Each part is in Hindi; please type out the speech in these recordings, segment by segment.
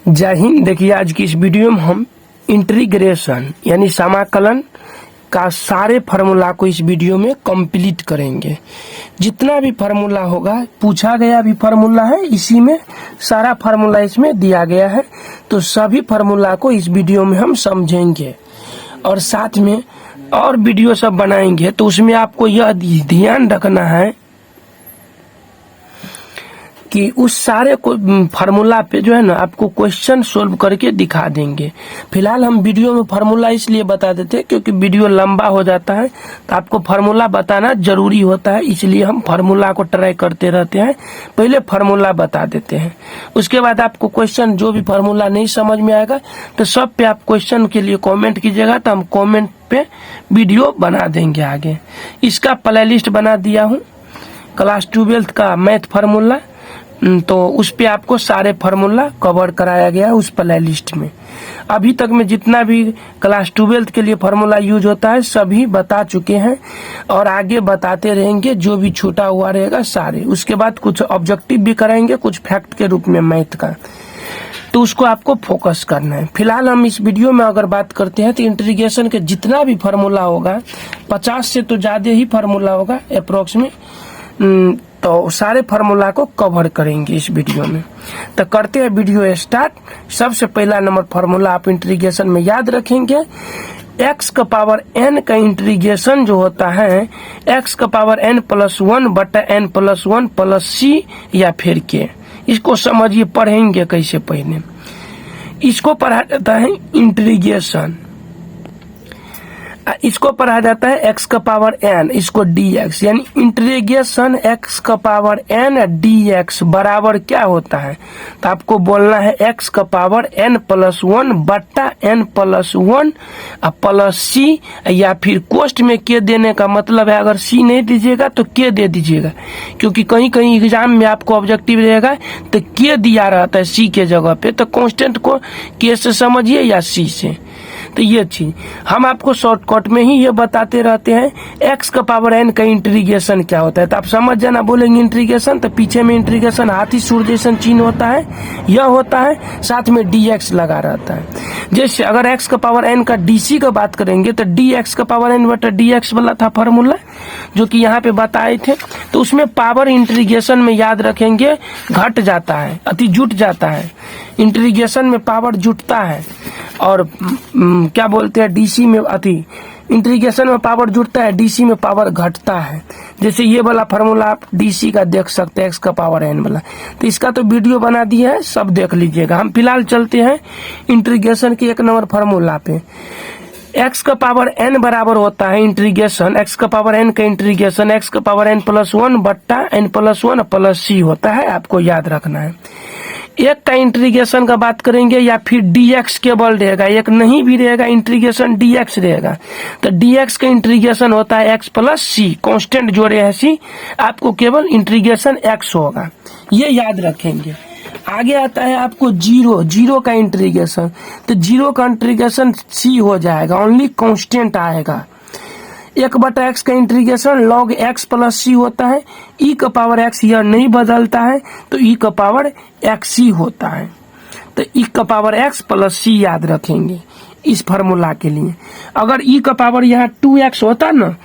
जय हिंद। देखिए आज की इस वीडियो में हम इंटीग्रेशन यानी समाकलन का सारे फार्मूला को इस वीडियो में कंप्लीट करेंगे। जितना भी फार्मूला होगा पूछा गया भी फार्मूला है, इसी में सारा फार्मूला इसमें दिया गया है। तो सभी फार्मूला को इस वीडियो में हम समझेंगे और साथ में और वीडियो सब बनाएंगे। तो उसमें आपको यह ध्यान रखना है कि उस सारे फार्मूला पे जो है ना आपको क्वेश्चन सोल्व करके दिखा देंगे। फिलहाल हम वीडियो में फार्मूला इसलिए बता देते हैं क्योंकि वीडियो लंबा हो जाता है, तो आपको फार्मूला बताना जरूरी होता है, इसलिए हम फार्मूला को ट्राई करते रहते हैं। पहले फार्मूला बता देते हैं, उसके बाद आपको क्वेश्चन जो भी फार्मूला नहीं समझ में आएगा तो सब पे आप क्वेश्चन के लिए कॉमेंट कीजिएगा, तो हम कॉमेंट पे वीडियो बना देंगे आगे। इसका प्ले लिस्ट बना दिया हूँ, क्लास 12th का मैथ फार्मूला, तो उस पे आपको सारे फार्मूला कवर कराया गया है उस प्ले लिस्ट में। अभी तक में जितना भी क्लास 12th के लिए फार्मूला यूज होता है सभी बता चुके हैं और आगे बताते रहेंगे, जो भी छूटा हुआ रहेगा सारे। उसके बाद कुछ ऑब्जेक्टिव भी कराएंगे, कुछ फैक्ट के रूप में मैथ का, तो उसको आपको फोकस करना है। फिलहाल हम इस वीडियो में अगर बात करते हैं तो इंटीग्रेशन के जितना भी फार्मूला होगा 50 से तो ज्यादा ही फार्मूला होगा अप्रोक्स में, तो सारे फार्मूला को कवर करेंगे इस वीडियो में। तो करते हैं वीडियो स्टार्ट। सबसे पहला नंबर फार्मूला आप इंटीग्रेशन में याद रखेंगे, x का पावर n का इंटीग्रेशन जो होता है x का पावर n प्लस 1 बटा n प्लस 1 प्लस c या फिर k। इसको समझिए, पढ़ेंगे कैसे। पहले इसको पढ़ा जाता है इंटीग्रेशन, इसको पढ़ा जाता है x का पावर n, इसको dx, यानी इंटीग्रेशन x का पावर n dx बराबर क्या होता है, तो आपको बोलना है x का पावर n प्लस 1 बट्टा n प्लस 1 प्लस c, या फिर कोष्ट में k देने का मतलब है अगर c नहीं दीजिएगा तो k दे दीजिएगा, क्योंकि कहीं कहीं एग्जाम में आपको ऑब्जेक्टिव रहेगा तो k दिया रहता है c के जगह पे, तो कांस्टेंट को k से समझिए या c से। तो ये चीज हम आपको शॉर्टकट में ही ये बताते रहते हैं। x का पावर n का इंटीग्रेशन क्या होता है, तो आप समझ जाना। बोलेंगे इंटीग्रेशन तो पीछे में इंटीग्रेशन हाथी सूर्य जैसन चिन्ह होता है, यह होता है, साथ में dx लगा रहता है। जैसे अगर x का पावर n का dc का बात करेंगे तो dx का पावर n बटा dx वाला था फार्मूला जो कि यहाँ पे बताए थे, तो उसमें पावर इंटीग्रेशन में याद रखेंगे घट जाता है, अति जुट जाता है। इंटीग्रेशन में पावर जुटता है और क्या बोलते हैं डीसी में अति इंटीग्रेशन में पावर जुटता है, डीसी में पावर घटता है। जैसे ये वाला फार्मूला आप डीसी का देख सकते हैं, x का पावर n वाला, तो इसका तो वीडियो बना दिया है, सब देख लीजिएगा। हम फिलहाल चलते हैं इंटीग्रेशन के 1 नंबर फार्मूला पे। x का पावर n बराबर होता है इंटीग्रेशन, x का पावर n का इंटीग्रेशन x का पावर n प्लस 1 बट्टा n प्लस 1 प्लस c होता है, आपको याद रखना है। एक का इंटीग्रेशन का बात करेंगे या फिर dx केवल रहेगा, एक नहीं भी रहेगा, इंटीग्रेशन dx रहेगा, तो dx का इंटीग्रेशन होता है x प्लस c, कांस्टेंट जोड़े है c, आपको केवल इंटीग्रेशन x होगा, ये याद रखेंगे। आगे आता है आपको जीरो का इंटीग्रेशन, तो जीरो का इंटीग्रेशन c हो जाएगा, ओनली कांस्टेंट आएगा। 1 बटा x का integration log x plus c होता है, e का पावर x यह नहीं बदलता है तो e का पावर x होता है, तो e का पावर x प्लस c याद रखेंगे इस फार्मूला के लिए। अगर e का पावर यहाँ 2x होता ना,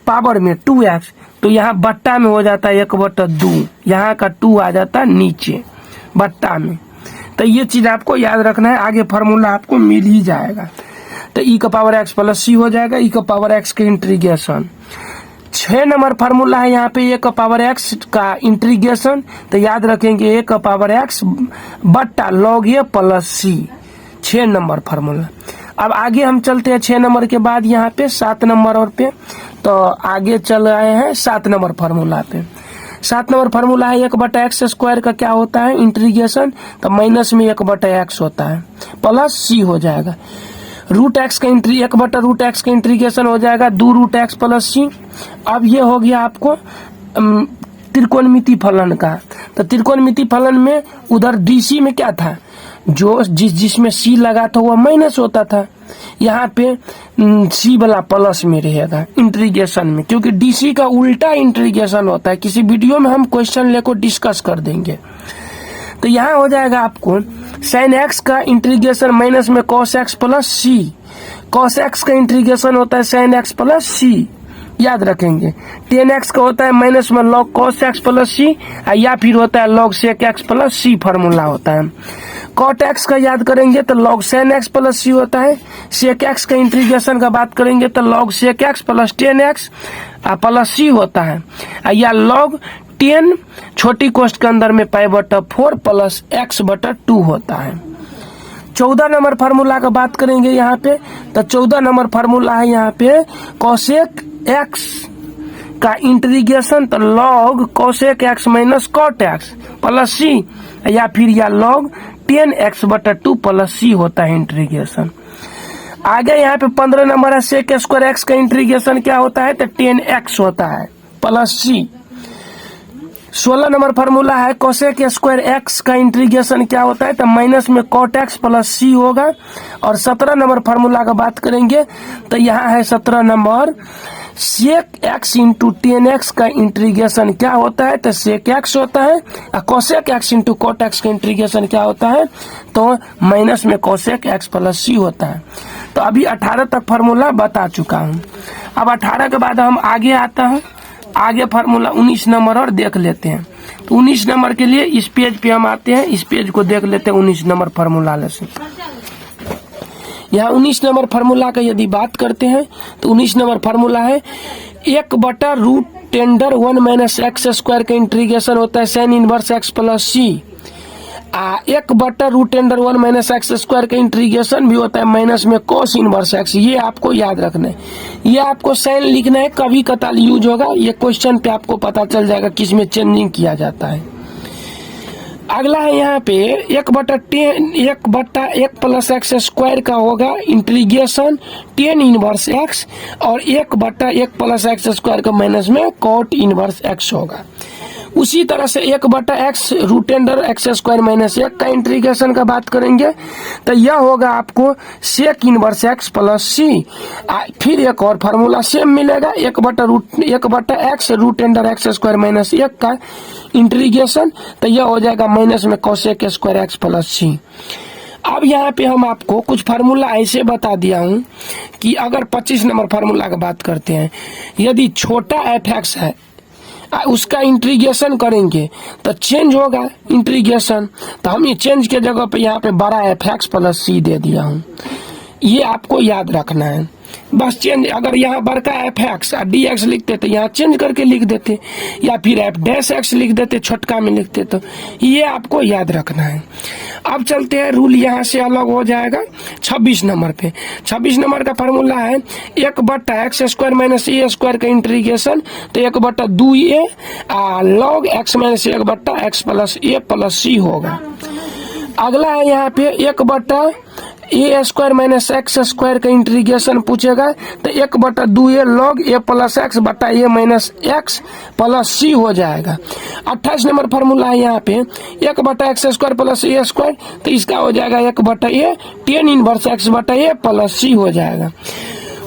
पावर में 2x, तो यहाँ बट्टा में हो जाता है 1 बटा 2, यहाँ का 2 आ जाता है नीचे बट्टा में, तो ये चीज आपको याद रखना है, आगे फार्मूला आपको मिल ही जाएगा। तो e का पावर x प्लस c हो जाएगा, e का पावर x का इंटीग्रेशन। 6 नंबर फार्मूला है यहाँ पे a का पावर x का इंटीग्रेशन, तो याद रखेंगे a का पावर x बट्टा log a plus c, 6 number formula. अब आगे हम चलते हैं 6 नंबर के बाद यहाँ पे 7 नंबर और पे, तो आगे चल रहे हैं 7 नंबर फार्मूला पे। 7 नंबर फार्मूला है 1 बटा एक्स स्क्वायर का क्या होता है इंटीग्रेशन, तो माइनस में 1 बटा x होता है प्लस c हो जाएगा। रूट एक्स का 1 बटा रूट एक्स का इंटीग्रेशन हो जाएगा 2 रूट एक्स प्लस c। अब ये हो गया आपको त्रिकोणमिति फलन का, तो त्रिकोणमिति फलन में उधर डीसी में क्या था, जो जिसमें c लगा था वह माइनस होता था, यहाँ पे c वाला प्लस में रहेगा इंटीग्रेशन में, क्योंकि डीसी का उल्टा इंटीग्रेशन होता है। किसी वीडियो में हम क्वेश्चन लेकर डिस्कस कर देंगे। तो यहाँ हो जाएगा आपको साइन एक्स का इंटीग्रेशन माइनस में कॉस एक्स प्लस सी, कॉस एक्स का इंटीग्रेशन होता है साइन एक्स प्लस सी, याद रखेंगे। टेन एक्स का होता है माइनस में log cos x plus C, या फिर होता है लॉग सेक एक्स प्लस सी, फॉर्मूला होता है। कॉट एक्स का याद करेंगे तो log sine x plus C होता है। सेक एक्स का इंटीग्रेशन का बात करेंगे तो log sec x plus tan x plus C होता है, या लॉग 10 छोटी कोष्ठ के अंदर में π/4 प्लस x/2 होता है। 14 नंबर फार्मूला का बात करेंगे यहाँ पे, तो 14 नंबर फार्मूला है यहाँ पे कोसेक एक्स का इंटीग्रेशन तो log cosec x minus cot x plus C, या फिर या लॉग 10x/2 प्लस सी होता है इंटीग्रेशन। आगे यहाँ पे 15 नंबर है सेक स्क्वायर एक्स का इंटीग्रेशन क्या होता है तो 10x होता है प्लस सी। 16 नंबर फार्मूला है कोसेक स्क्वायर एक्स का इंटीग्रेशन क्या होता है तो माइनस में कॉट एक्स प्लस सी होगा। और 17 नंबर फार्मूला का बात करेंगे तो यहाँ है 17 नंबर सेक एक्स इंटू 10x का इंटीग्रेशन क्या होता है तो सेक एक्स होता है, और cosec x into cot x का इंटीग्रेशन क्या होता है तो माइनस में कोसेक एक्स प्लस सी होता है। तो अभी 18 तक फार्मूला बता चुका हूँ। अब 18 के बाद हम आगे आता है, आगे फार्मूला 19 नंबर और देख लेते हैं। तो 19 नंबर के लिए इस पेज पे हम आते हैं, इस पेज को देख लेते हैं 19 नंबर फार्मूला से। यहाँ 19 नंबर फार्मूला का यदि बात करते हैं तो 19 नंबर फार्मूला है 1/√10 1 माइनस एक्स स्क्वायर का इंटीग्रेशन होता है साइन इनवर्स एक्स प्लस सी, 1/√10 1 माइनस एक्स स्क्वायर का इंटीग्रेशन भी होता है माइनस में कोस इनवर्स एक्स। ये आपको याद रखना है, ये आपको साइन लिखना है, कभी कताल यूज होगा, ये क्वेश्चन पे आपको पता चल जाएगा किसमें चेंजिंग किया जाता है। अगला है यहाँ पे 1/1 प्लस एक्स स्क्वायर का होगा इंटीग्रेशन 10 इनवर्स एक्स, और 1/1 प्लस एक्स स्क्वायर का माइनस में कॉट इनवर्स एक्स होगा। उसी तरह से 1/x√10 एक्स स्क्वायर माइनस 1 का इंटीग्रेशन का बात करेंगे तो यह होगा आपको सेक इनवर्स एक्स प्लस सी। फिर एक और फार्मूला सेम मिलेगा 1/x√10 एक्स स्क्वायर माइनस 1 का इंटीग्रेशन तो यह हो जाएगा माइनस में कोसेक स्क्वायर एक्स प्लस सी। अब यहाँ पे हम आपको कुछ फार्मूला ऐसे बता दिया हूँ कि अगर 25 नंबर फार्मूला का बात करते हैं, यदि छोटा f(x) है उसका इंटीग्रेशन करेंगे तो चेंज होगा इंटीग्रेशन, तो हम ये चेंज के जगह पे यहाँ पे बड़ा f(x) प्लस सी दे दिया हूँ। ये आपको याद रखना है बस। चेंज अगर यहाँ बड़का f(x) और dx लिखते तो यहाँ चेंज करके लिख देते, या फिर f'(x) लिख देते छोटका में लिखते, तो ये आपको याद रखना है। अब चलते हैं, रूल यहाँ से अलग हो जाएगा 26 नंबर पे। 26 नंबर का फार्मूला है 1/x square minus A square का इंटीग्रेशन तो 1/2a log x minus 1/x plus A plus C होगा। अगला है यहाँ पे 1/a square minus x square का इंटीग्रेशन पूछेगा तो 1/2a log a plus x बटा a minus x plus C हो जाएगा। 28 नंबर फार्मूला है यहाँ पे 1/x square plus a square तो इसका हो जाएगा 1/a 10 इनवर्स एक्स बटा a प्लस सी हो जाएगा।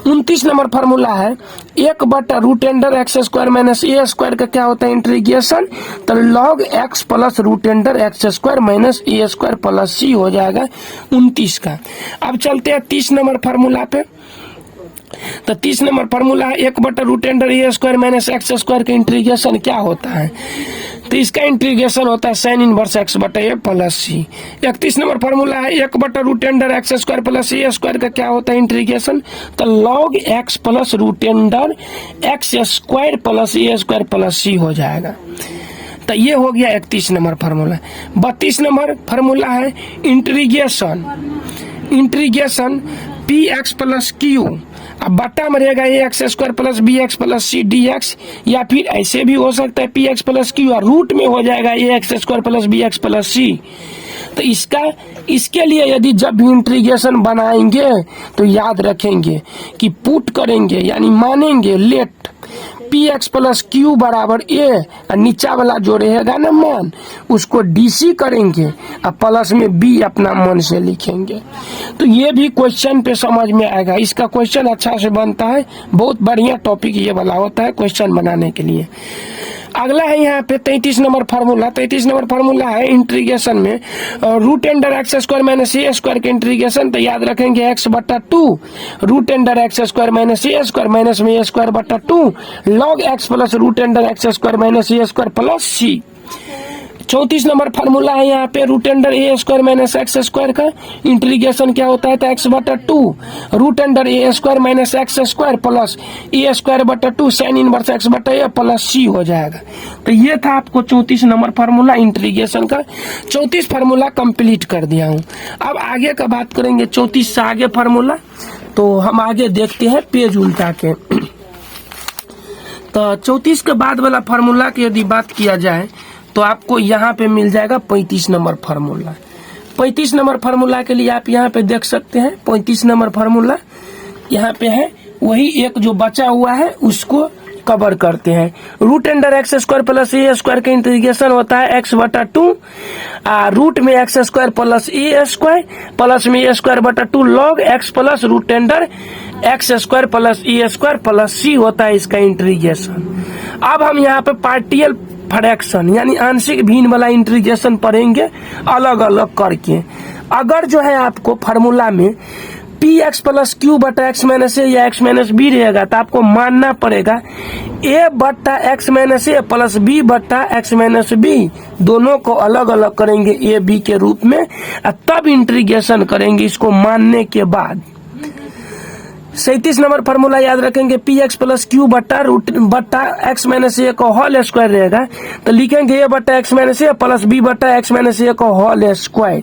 29 नंबर फार्मूला है 1/√10 x square minus A square का क्या होता है इंटीग्रेशन तो log x plus √10 x square minus A square plus C हो जाएगा 29 का। अब चलते हैं 30 नंबर फार्मूला पे। तो 30 नंबर फार्मूला है 1/√10 ए स्क्वायर माइनस एक्स स्क्वायर का इंटीग्रेशन क्या होता है तो इसका इंटीग्रेशन होता है साइन इनवर्स एक्स बटा ए प्लस सी। 31 नंबर फार्मूला है 1/√10 x square plus A square का क्या होता है इंटीग्रेशन तो log x plus √10 x square plus A square plus C हो जाएगा। तो ये हो गया 31 नंबर फार्मूला। 32 नंबर फार्मूला है इंटीग्रेशन px प्लस क्यू, अब बट्टा में रहेगा ax square plus bx plus C dx, या फिर ऐसे भी हो सकता है px प्लस क्यू और रूट में हो जाएगा ax square plus bx plus C. तो इसके लिए यदि जब भी इंटीग्रेशन बनाएंगे तो याद रखेंगे कि पुट करेंगे यानी मानेंगे लेट px प्लस क्यू बराबर a और नीचा वाला जो रहेगा ना मान उसको dc करेंगे और प्लस में b अपना मन से लिखेंगे। तो ये भी क्वेश्चन पे समझ में आएगा, इसका क्वेश्चन अच्छा से बनता है, बहुत बढ़िया टॉपिक ये वाला होता है क्वेश्चन बनाने के लिए। अगला है यहाँ पे 33 नंबर फार्मूला। 33 नंबर फार्मूला है इंटीग्रेशन में root under x square minus A square के इंटीग्रेशन। तो याद रखेंगे एक्स बटा 2 root under x square minus A square minus में ए स्क्वायर बटा 2 log x plus root under x square minus A square plus C. 34 number formula है यहाँ पे root under A square minus x square का इंटीग्रेशन क्या होता है, तो एक्स बटा 2 root under A square minus x square plus A square बटा 2 साइन इनवर्स एक्स बटा ए प्लस सी हो जाएगा। तो ये था आपको 34 नंबर फार्मूला इंटीग्रेशन का। 34 फार्मूला कंप्लीट कर दिया हूँ। अब आगे का बात करेंगे 34 से आगे फार्मूला। तो हम आगे देखते हैं पेज उल्टा के। तो 34 के बाद वाला फार्मूला की यदि बात किया जाए तो आपको यहाँ पे मिल जाएगा 35 नंबर फार्मूला। 35 नंबर फार्मूला के लिए आप यहाँ पे देख सकते हैं 35 नंबर फार्मूला यहाँ पे है, वही एक जो बचा हुआ है उसको कवर करते हैं। Root under x square plus A square का इंटीग्रेशन होता है एक्स बटा 2 रूट में x square plus A square plus में ए स्क्वायर बटा 2 log x plus root under x square plus A square plus C होता है इसका इंटीग्रेशन। अब हम यहाँ पे पार्टियल फ्रैक्शन यानी आंशिक भिन्न वाला इंटीग्रेशन पढ़ेंगे अलग अलग करके। अगर जो है आपको फार्मूला में पी एक्स प्लस क्यू बटा एक्स माइनस ए या एक्स माइनस बी रहेगा तो आपको मानना पड़ेगा ए बटा एक्स माइनस ए प्लस बी बटा एक्स माइनस बी दोनों को अलग अलग करेंगे ए बी के रूप में, तब इंटीग्रेशन करेंगे इसको मानने के बाद। 37 नंबर फार्मूला याद रखेंगे पी एक्स प्लस क्यू बटा रूट बटा एक्स माइनस ए का होल स्क्वायर रहेगा तो लिखेंगे ए बटा एक्स माइनस ए प्लस बी बटा एक्स माइनस ए का होल स्क्वायर।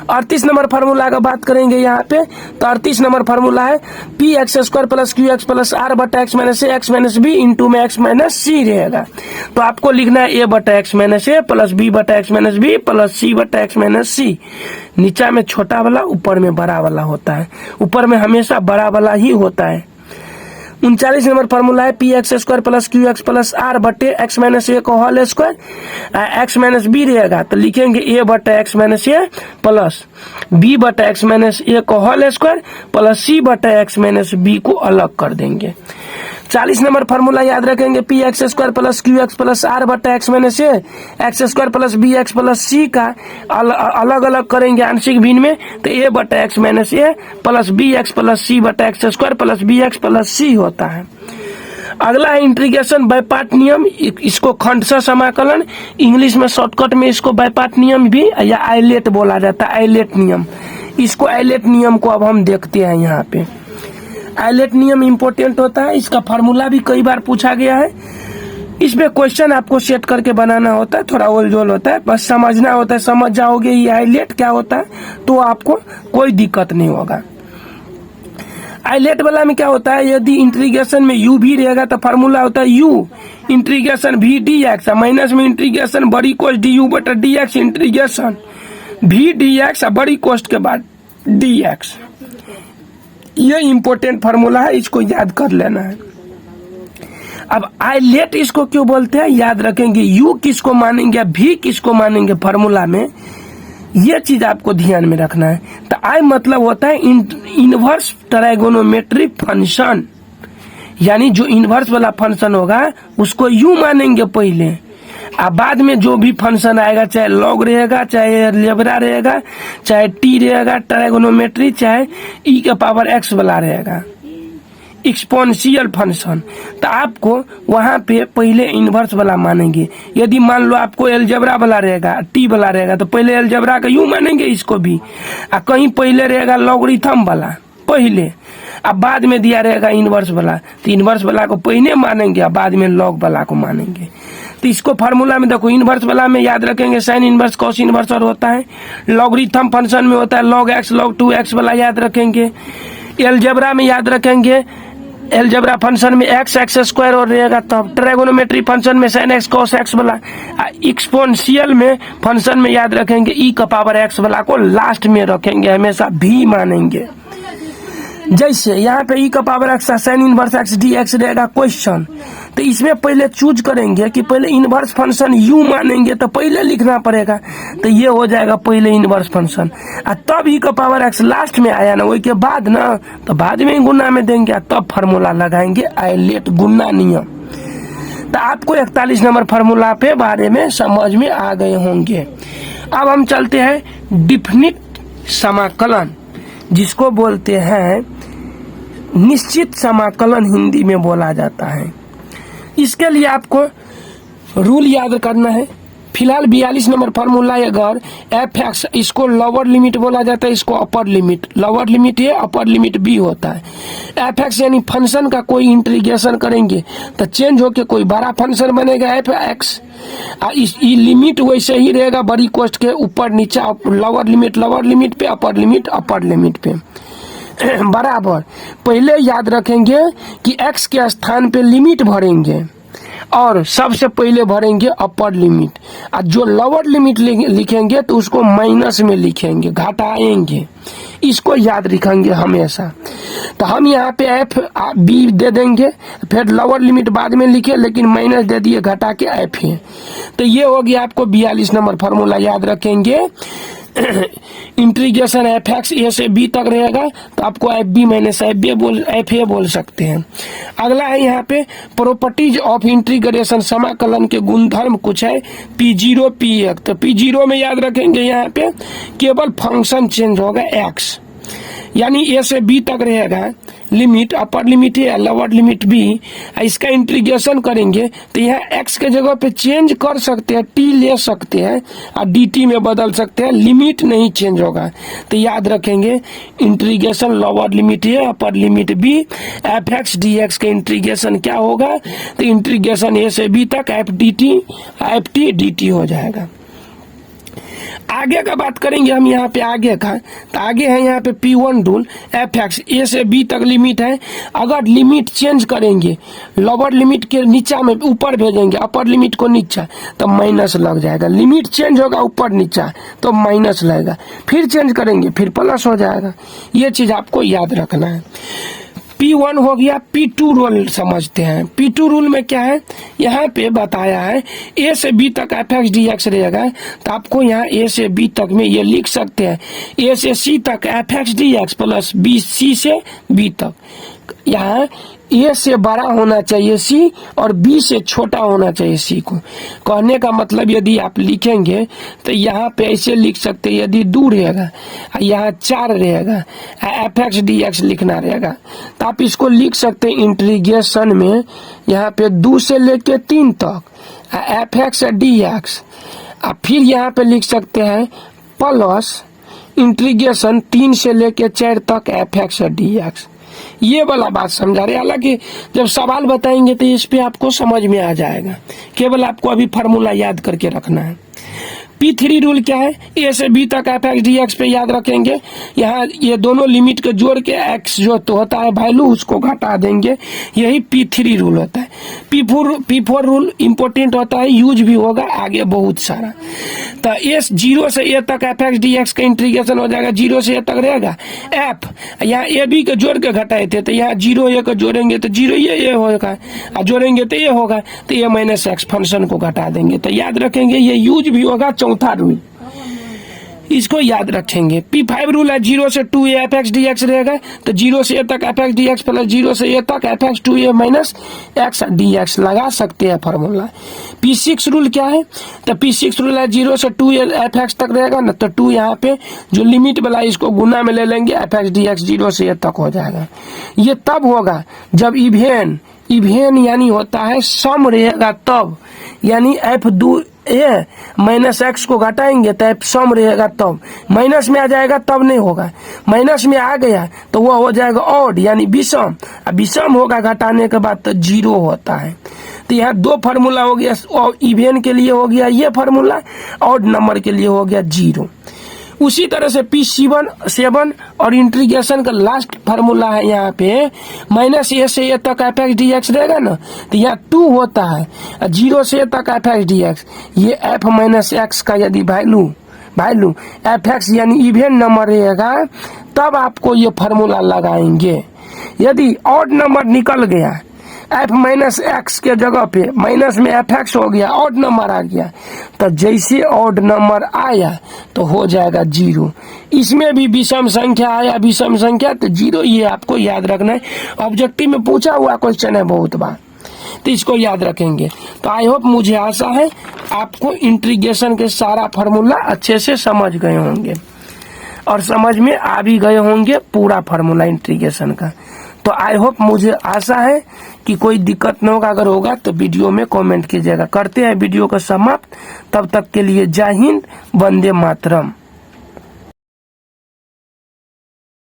38 नंबर फार्मूला का बात करेंगे यहाँ पे तो 38 नंबर फार्मूला है P x square plus Q x plus R बटा x minus A X minus B into में एक्स माइनस सी रहेगा। तो आपको लिखना है ए बटा एक्स माइनस ए प्लस बी बटा x minus B plus C बटा एक्स माइनस सी। नीचा में छोटा वाला ऊपर में बड़ा वाला होता है, ऊपर में हमेशा बड़ा वाला ही होता है। 39 नंबर फार्मूला है P x square plus Q x plus r बटे एक्स माइनस ए का whole square x minus b रहेगा तो लिखेंगे ए बटा एक्स माइनस ए प्लस बी बटा एक्स माइनस ए का होल स्क्वायर प्लस सी बटा एक्स माइनस बी को अलग कर देंगे। 40 नंबर फार्मूला याद रखेंगे P x square plus Q x plus R बटा x minus A x square plus B x plus C का अलग अलग करेंगे आंशिक भिन्न में तो ए बटा एक्स माइनस ए plus B x plus C बटा x square plus B x plus C होता है। अगला है इंटीग्रेशन बाय पार्ट नियम, इसको खंडशः समाकलन इंग्लिश में शॉर्टकट में इसको बाय पार्ट नियम भी या आइलेट बोला जाता है, आइलेट नियम। इसको आइलेट नियम को अब हम देखते हैं। यहाँ पे आइलेट नियम इंपॉर्टेंट होता है, इसका फार्मूला भी कई बार पूछा गया है। इसमें क्वेश्चन आपको सेट करके बनाना होता है, थोड़ा ओलझोल होता है, बस समझना होता है। समझ जाओगे ये आइलेट क्या होता है तो आपको कोई दिक्कत नहीं होगा। आइलेट वाला में क्या होता है, यदि इंटीग्रेशन में u भी रहेगा तो फार्मूला होता है u integration v dx minus में इंटीग्रेशन बड़ी कोस्ट du बटा dx इंटीग्रेशन v dx बड़ी कोस्ट के बाद dx। ये इंपॉर्टेंट फार्मूला है, इसको याद कर लेना है। अब आइलेट इसको क्यों बोलते हैं याद रखेंगे, u किसको मानेंगे v किसको मानेंगे फार्मूला में, ये चीज आपको ध्यान में रखना है। तो आई मतलब होता है इनवर्स ट्राइगोनोमेट्री फंक्शन, यानी जो इनवर्स वाला फंक्शन होगा उसको यू मानेंगे पहले, और बाद में जो भी फंक्शन आएगा चाहे लॉग रहेगा चाहे एलजेब्रा रहेगा चाहे टी रहेगा ट्राइगोनोमेट्री चाहे ई के पावर एक्स वाला रहेगा एक्सपोनेंशियल फंक्शन, तो आपको वहां पे पहले इनवर्स वाला मानेंगे। यदि मान लो आपको एलजेब्रा वाला रहेगा टी वाला रहेगा तो पहले एलजेब्रा का यू मानेंगे इसको भी, और कहीं पहले रहेगा लॉगरिथम वाला पहले, अब बाद में दिया रहेगा इनवर्स वाला तो इनवर्स वाला को पहले मानेंगे और बाद में लॉग वाला को मानेंगे। तो इसको फार्मूला में देखो, इनवर्स वाला में याद रखेंगे साइन इनवर्स कॉस इनवर्स और होता है, लॉगरिथम फंक्शन में होता है लॉग एक्स लॉग 2x वाला याद रखेंगे, एलजेब्रा में याद रखेंगे एलजेब्रा फंक्शन में एक्स एक्स स्क्वायर और रहेगा, तब ट्राइगोनोमेट्री फंक्शन में साइन एक्स कॉस एक्स वाला, एक्सपोनेंशियल में फंक्शन में याद रखेंगे ई का पावर एक्स वाला को लास्ट में रखेंगे, हमेशा भी मानेंगे। जैसे यहाँ पे ई का power x sign inverse x D x रहेगा क्वेश्चन, तो इसमें पहले चूज करेंगे कि पहले इनवर्स फंक्शन यू मानेंगे तो पहले लिखना पड़ेगा, तो ये हो जाएगा पहले इनवर्स फंक्शन, और तब ई का पावर एक्स लास्ट में आया ना, वही के बाद ना तो बाद में गुना में देंगे तब फार्मूला लगाएंगे आइलेट गुना नियम। तो आपको 41 नंबर फार्मूला पे बारे में समझ में आ गए होंगे। अब हम चलते हैं डिफिनिट समाकलन, जिसको बोलते हैं निश्चित समाकलन हिंदी में बोला जाता है। इसके लिए आपको रूल याद करना है। फिलहाल 42 नंबर फार्मूला है, अगर एफ एक्स, इसको लोअर लिमिट बोला जाता है, इसको अपर लिमिट, लोअर लिमिट ए अपर लिमिट बी होता है। एफ एक्स यानी फंक्शन का कोई इंटीग्रेशन करेंगे तो चेंज होके कोई बड़ा फंक्शन बनेगा एफ एक्स, इस लिमिट वैसे ही रहेगा बड़ी कोष्ट के ऊपर नीचा, लोअर लिमिट पे, अपर लिमिट पे बराबर। पहले याद रखेंगे कि x के स्थान पे लिमिट भरेंगे और सबसे पहले भरेंगे अपर लिमिट, और जो लोअर लिमिट लिखेंगे तो उसको माइनस में लिखेंगे, घटाएंगे। इसको याद रखेंगे हमेशा। तो हम यहाँ पे एफ बी दे देंगे, फिर लोअर लिमिट बाद में लिखे, लेकिन माइनस दे दिए घटा के एफ है। तो ये हो गया आपको 42 नंबर फार्मूला। याद रखेंगे इंटीग्रेशन एफ एक्स ए से बी तक रहेगा तो आपको f b minus f a बोल सकते हैं। अगला है यहाँ पे प्रॉपर्टीज ऑफ इंटीग्रेशन, समाकलन के गुणधर्म कुछ है पी जीरो पी एक। तो पी जीरो में याद रखेंगे यहाँ पे केवल फंक्शन चेंज होगा एक्स, यानी ए से बी तक रहेगा लिमिट, अपर लिमिट है लोअर लिमिट बी। इसका इंटीग्रेशन करेंगे तो यहाँ x के जगह पे चेंज कर सकते हैं, t ले सकते हैं और dt में बदल सकते हैं, लिमिट नहीं चेंज होगा। तो याद रखेंगे इंटीग्रेशन लोअर लिमिट है upper limit b, F x D x का इंटीग्रेशन क्या होगा, तो इंटीग्रेशन a से b तक एफ टी डी टी हो जाएगा। आगे का बात करेंगे हम यहाँ पे आगे का, तो आगे है यहाँ पे P1 रूल, एफ एक्स ए से बी तक लिमिट है। अगर लिमिट चेंज करेंगे, लोअर लिमिट के नीचा में ऊपर भेजेंगे, अपर लिमिट को नीचा, तो माइनस लग जाएगा। लिमिट चेंज होगा ऊपर नीचा तो माइनस लगेगा, फिर चेंज करेंगे फिर प्लस हो जाएगा। ये चीज आपको याद रखना है। P1 हो गया। P2 रूल समझते हैं। P2 रूल में क्या है, यहाँ पे बताया है A से B तक एफ एक्स डी एक्स रहेगा, तो आपको यहाँ A से B तक में ये लिख सकते हैं A से C तक F x D x plus B C से B तक। यहाँ A से बड़ा होना चाहिए C और B से छोटा होना चाहिए C को। कहने का मतलब यदि आप लिखेंगे तो यहाँ पे ऐसे लिख सकते हैं, यदि 2 रहेगा यहाँ 4 रहेगा, एफ एक्स डी एक्स लिखना रहेगा, तो आप इसको लिख सकते हैं इंटीग्रेशन में यहाँ पे 2 से लेके 3 तक एफ एक्स डी एक्स, फिर यहाँ पे लिख सकते हैं प्लस इंटीग्रेशन 3 से लेके 4 तक एफ एक्स डी एक्स। ये वाला बात समझा रहे। हालांकि जब सवाल बताएंगे तो इस पे आपको समझ में आ जाएगा, केवल आपको अभी फार्मूला याद करके रखना है। P3 रूल क्या है, ए से बी तक एफ एक्स डी एक्स पे याद रखेंगे। यहाँ ये दोनों लिमिट के जोड़ के एक्स जो तो होता है वैल्यू उसको घटा देंगे, यही P3 रूल होता है। P4 रूल इम्पोर्टेंट होता है, यूज भी होगा आगे बहुत सारा। तो एस 0 से ए तक एफ एक्स डी एक्स का इंटीग्रेशन हो जाएगा, 0 से ए तक रहेगा एफ, यहाँ ए बी के जोड़ के घटाए थे तो यहाँ 0 ए को जोड़ेंगे तो 0 ये होगा, और जोड़ेंगे तो ये होगा, तो ए माइनस एक्स फंक्शन को घटा देंगे। तो याद रखेंगे ये यूज भी होगा। चौथा रूल इसको याद रखेंगे। P5 रूल है 0 से 2a F x D x रहेगा, तो 0 से a तक F x D x plus 0 से a तक F x 2a minus x D x लगा सकते हैं फार्मूला। P6 रूल क्या है, तो P6 रूल है 0 से 2a एफ एक्स तक रहेगा ना, तो 2 यहाँ पे जो लिमिट वाला इसको गुना में ले लेंगे, एफ एक्स डी एक्स 0 से a तक हो जाएगा। ये तब होगा जब इवेन यानी होता है सम रहेगा तब, यानी एफ ए माइनस एक्स को घटाएंगे तो एफ सम रहेगा तब, माइनस में आ जाएगा तब नहीं होगा, माइनस में आ गया तो वह हो जाएगा ऑड यानी विषम, विषम होगा घटाने के बाद तो 0 होता है। तो यहाँ 2 फार्मूला हो गया, इवेन के लिए हो गया ये फार्मूला, ऑड नंबर के लिए हो गया 0। उसी तरह से P7 और इंटीग्रेशन का लास्ट फार्मूला है यहाँ पे माइनस ए से ए तक एफ एक्स डी एक्स रहेगा ना, तो यहाँ 2 होता है, 0 से ए तक एफ एक्स डी एक्स, ये एफ माइनस एक्स का यदि वैल्यू एफ एक्स यानी इवेन नंबर रहेगा तब आपको ये फार्मूला लगाएंगे। यदि ऑड नंबर निकल गया, एफ माइनस एक्स के जगह पे माइनस में एफ एक्स हो गया, ऑड नंबर आ गया, तो जैसे ऑड नंबर आया तो हो जाएगा 0। इसमें भी विषम संख्या आया, विषम संख्या तो 0, ये आपको याद रखना है। ऑब्जेक्टिव में पूछा हुआ क्वेश्चन है बहुत बार। तो इसको याद रखेंगे। तो आई होप, मुझे आशा है आपको इंटीग्रेशन के सारा फार्मूला अच्छे से समझ गए होंगे और समझ में आ भी गए होंगे पूरा फार्मूला इंटीग्रेशन का। तो आई होप, मुझे आशा है कि कोई दिक्कत न होगा। अगर होगा तो वीडियो में कमेंट कीजिएगा। करते हैं वीडियो को समाप्त। तब तक के लिए जय हिंद, वंदे मातरम।